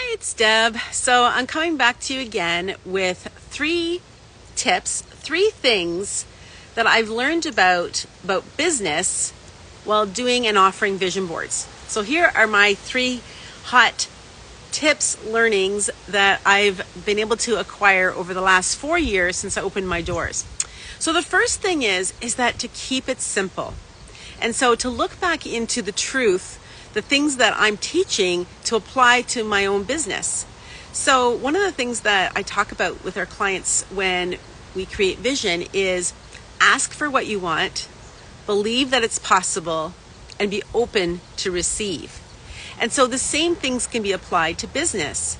Hi, it's Deb. So I'm coming back to you again with 3 tips, 3 things that I've learned about business while doing and offering vision boards. So here are my 3 hot tips, learnings that I've been able to acquire over the last 4 years since I opened my doors. So the first thing is that to keep it simple. And so to look back into the truth, the things that I'm teaching to apply to my own business. So one of the things that I talk about with our clients when we create vision is ask for what you want, believe that it's possible, and be open to receive. And so the same things can be applied to business.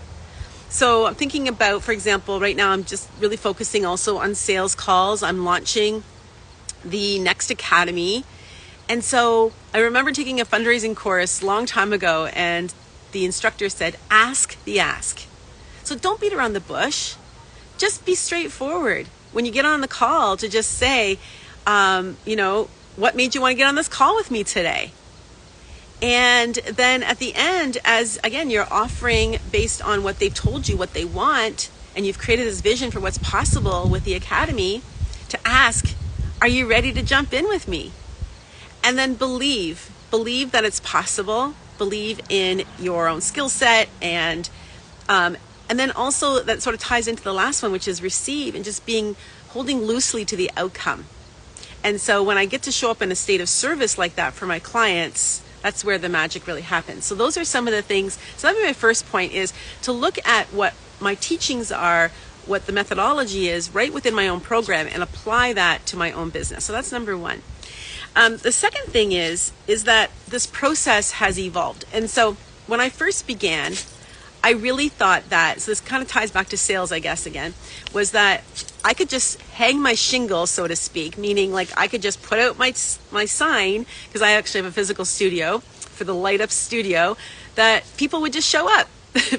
So I'm thinking about, for example, right now I'm just really focusing also on sales calls. I'm launching the next academy. And so I remember taking a fundraising course a long time ago, and the instructor said, ask the ask. So don't beat around the bush. Just be straightforward. When you get on the call, to just say, what made you want to get on this call with me today? And then at the end, as again, you're offering based on what they've told you, what they want, and you've created this vision for what's possible with the academy, to ask, are you ready to jump in with me? And then believe that it's possible, believe in your own skill set, and then also that sort of ties into the last one, which is receive, and just holding loosely to the outcome. And so when I get to show up in a state of service like that for my clients, that's where the magic really happens. So those are some of the things. So that'd be my first point, is to look at what my teachings are, what the methodology is right within my own program, and apply that to my own business. So that's number 1. The second thing is that this process has evolved. And so when I first began, I really thought that, so this kind of ties back to sales, I guess, again, was that I could just hang my shingle, so to speak, meaning like I could just put out my sign, because I actually have a physical studio for the Light Up Studio, that people would just show up.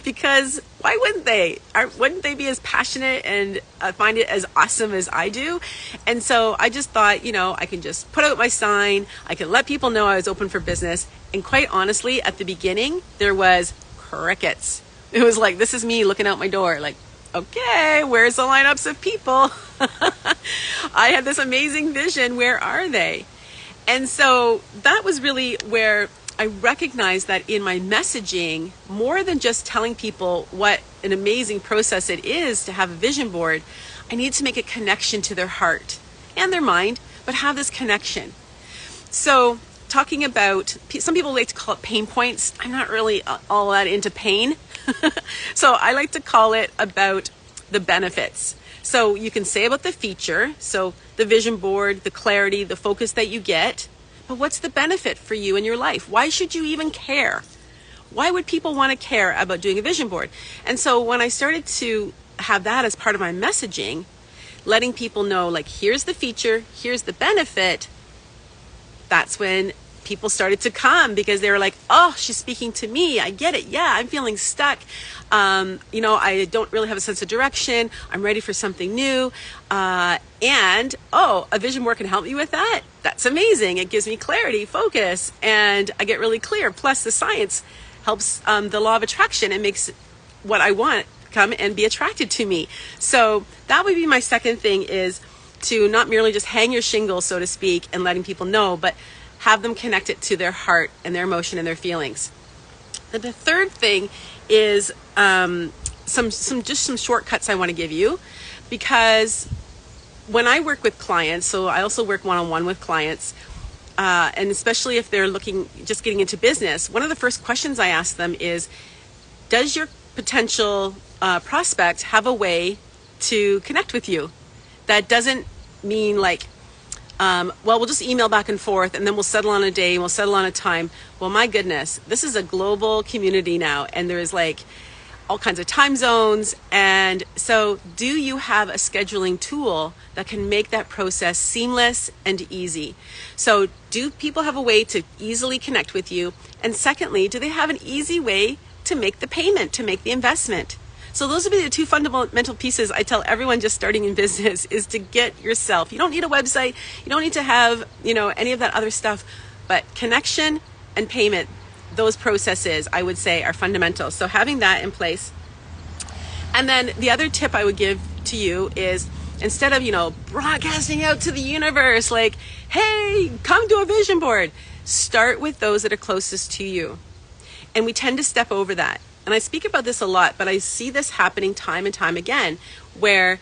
Because why wouldn't they? Wouldn't they be as passionate and find it as awesome as I do? And so I just thought, I can just put out my sign. I can let people know I was open for business. And quite honestly, at the beginning, there was crickets. It was like, this is me looking out my door, like, okay, where's the lineups of people? I had this amazing vision. Where are they? And so that was really where I recognized that in my messaging, more than just telling people what an amazing process it is to have a vision board, I need to make a connection to their heart and their mind, but have this connection. So talking about, some people like to call it pain points. I'm not really all that into pain. So I like to call it about the benefits. So you can say about the feature, so the vision board, the clarity, the focus that you get. But what's the benefit for you in your life? Why should you even care? Why would people want to care about doing a vision board? And so when I started to have that as part of my messaging, letting people know, like, here's the feature, here's the benefit, that's when people started to come, because they were like, oh, she's speaking to me. I get it. Yeah, I'm feeling stuck. I don't really have a sense of direction. I'm ready for something new. And a vision board can help me with that. That's amazing. It gives me clarity, focus, and I get really clear. Plus the science helps the law of attraction and makes what I want come and be attracted to me. So that would be my second thing, is to not merely just hang your shingle, so to speak, and letting people know, but have them connect it to their heart and their emotion and their feelings. Then the third thing is some shortcuts I want to give you, because when I work with clients, so I also work one-on-one with clients, and especially if they're just getting into business, one of the first questions I ask them is, does your potential prospect have a way to connect with you? That doesn't mean like, we'll just email back and forth, and then we'll settle on a day, and we'll settle on a time. Well, my goodness, this is a global community now, and there's like all kinds of time zones. And so do you have a scheduling tool that can make that process seamless and easy? So do people have a way to easily connect with you? And secondly, do they have an easy way to make the payment, to make the investment? So those would be the 2 fundamental pieces I tell everyone just starting in business, is to get yourself. You don't need a website. You don't need to have, any of that other stuff, but connection and payment. those processes, I would say, are fundamental. So having that in place. And then the other tip I would give to you is, instead of, broadcasting out to the universe, like, hey, come to a vision board, start with those that are closest to you. And we tend to step over that. And I speak about this a lot, but I see this happening time and time again, where,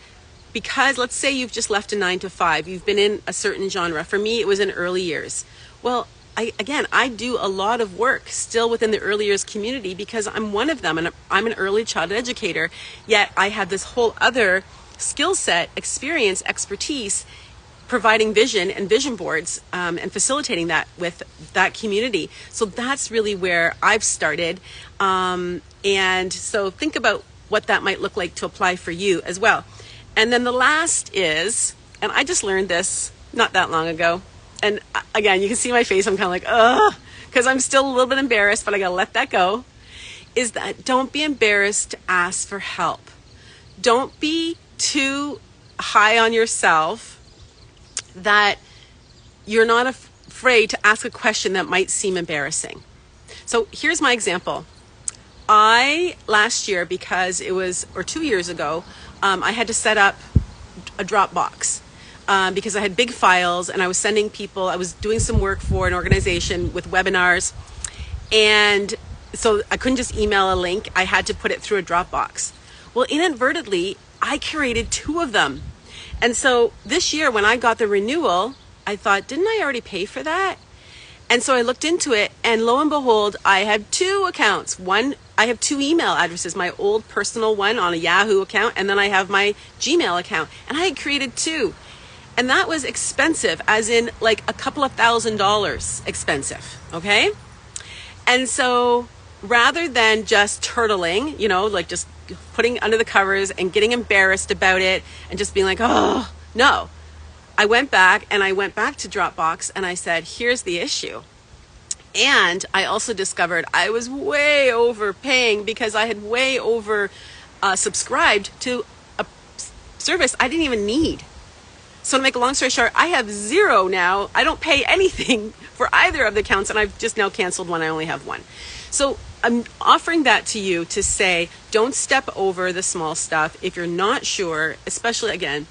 because let's say you've just left a 9 to 5, you've been in a certain genre. For me, it was in early years. Well, I do a lot of work still within the early years community, because I'm one of them, and I'm an early childhood educator, yet I have this whole other skill set, experience, expertise, providing vision and vision boards, and facilitating that with that community. So that's really where I've started. And so think about what that might look like to apply for you as well. And then the last is, and I just learned this not that long ago, and again, you can see my face, I'm kind of like, ugh, because I'm still a little bit embarrassed, but I gotta let that go, is that don't be embarrassed to ask for help. Don't be too high on yourself that you're not afraid to ask a question that might seem embarrassing. So here's my example. Last year, because it was, or 2 years ago, I had to set up a Dropbox. Because I had big files and I was sending people, I was doing some work for an organization with webinars. And so I couldn't just email a link, I had to put it through a Dropbox. Well, inadvertently, I created 2 of them. And so this year when I got the renewal, I thought, didn't I already pay for that? And so I looked into it, and lo and behold, I had 2 accounts. I have 2 email addresses, my old personal one on a Yahoo account, and then I have my Gmail account. And I had created 2. And that was expensive, as in like a couple of $1,000s expensive, okay? And so rather than just turtling, like just putting under the covers and getting embarrassed about it and just being like, oh, no. I went back to Dropbox and I said, here's the issue. And I also discovered I was way overpaying because I had way over subscribed to a service I didn't even need. So to make a long story short, I have 0 now. I don't pay anything for either of the accounts, and I've just now canceled one. I only have 1. So I'm offering that to you to say, don't step over the small stuff if you're not sure, especially, again,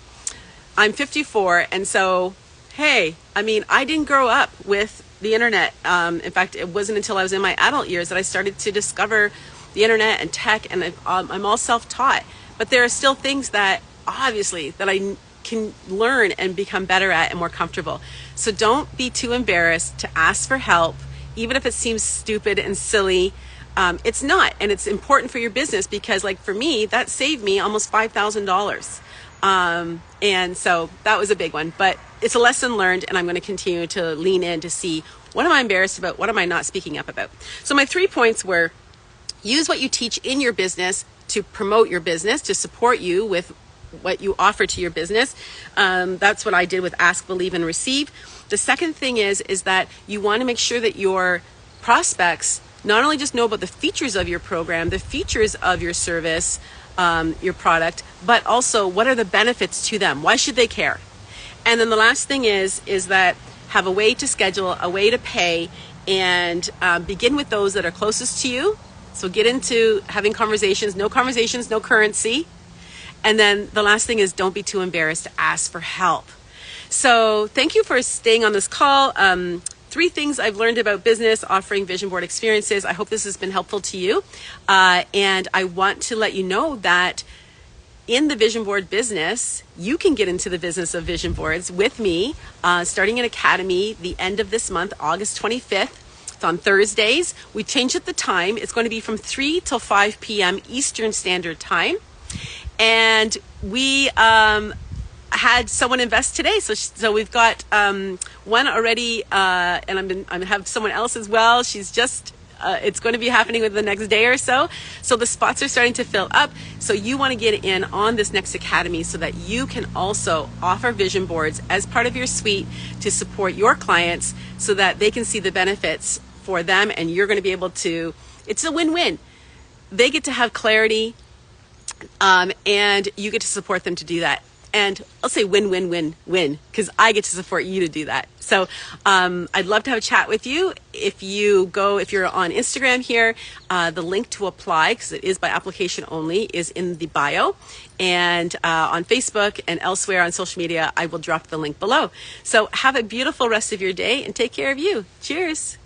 I'm 54, and so, hey, I didn't grow up with the internet. In fact, it wasn't until I was in my adult years that I started to discover the internet and tech, and I'm all self-taught. But there are still things that, obviously, that I can learn and become better at and more comfortable. So don't be too embarrassed to ask for help, even if it seems stupid and silly. It's not, and it's important for your business, because like for me, that saved me almost $5,000. And so that was a big one, but it's a lesson learned, and I'm going to continue to lean in to see, what am I embarrassed about? What am I not speaking up about? So my 3 points were: use what you teach in your business to promote your business, to support you with what you offer to your business. That's what I did with Ask, Believe, and Receive. The second thing is that you want to make sure that your prospects not only just know about the features of your program, the features of your service, your product, but also what are the benefits to them? Why should they care? And then the last thing is that have a way to schedule, a way to pay, and begin with those that are closest to you. So get into having conversations, no currency. And then the last thing is, don't be too embarrassed to ask for help. So thank you for staying on this call. 3 things I've learned about business, offering vision board experiences. I hope this has been helpful to you. And I want to let you know that in the vision board business, you can get into the business of vision boards with me, starting an academy the end of this month, August 25th. It's on Thursdays. We changed up the time. It's going to be from 3 till 5 p.m. Eastern Standard Time. And we had someone invest today, so we've got one already, and I have someone else as well. She's just it's going to be happening within the next day or so. So the spots are starting to fill up. So you want to get in on this next academy so that you can also offer vision boards as part of your suite to support your clients, so that they can see the benefits for them, and you're going to be able to. It's a win-win. They get to have clarity. And you get to support them to do that. and I'll say win, win, win, win, because I get to support you to do that. So I'd love to have a chat with you. If you're on Instagram here, the link to apply, because it is by application only, is in the bio. And on Facebook and elsewhere on social media, I will drop the link below. So have a beautiful rest of your day and take care of you. Cheers.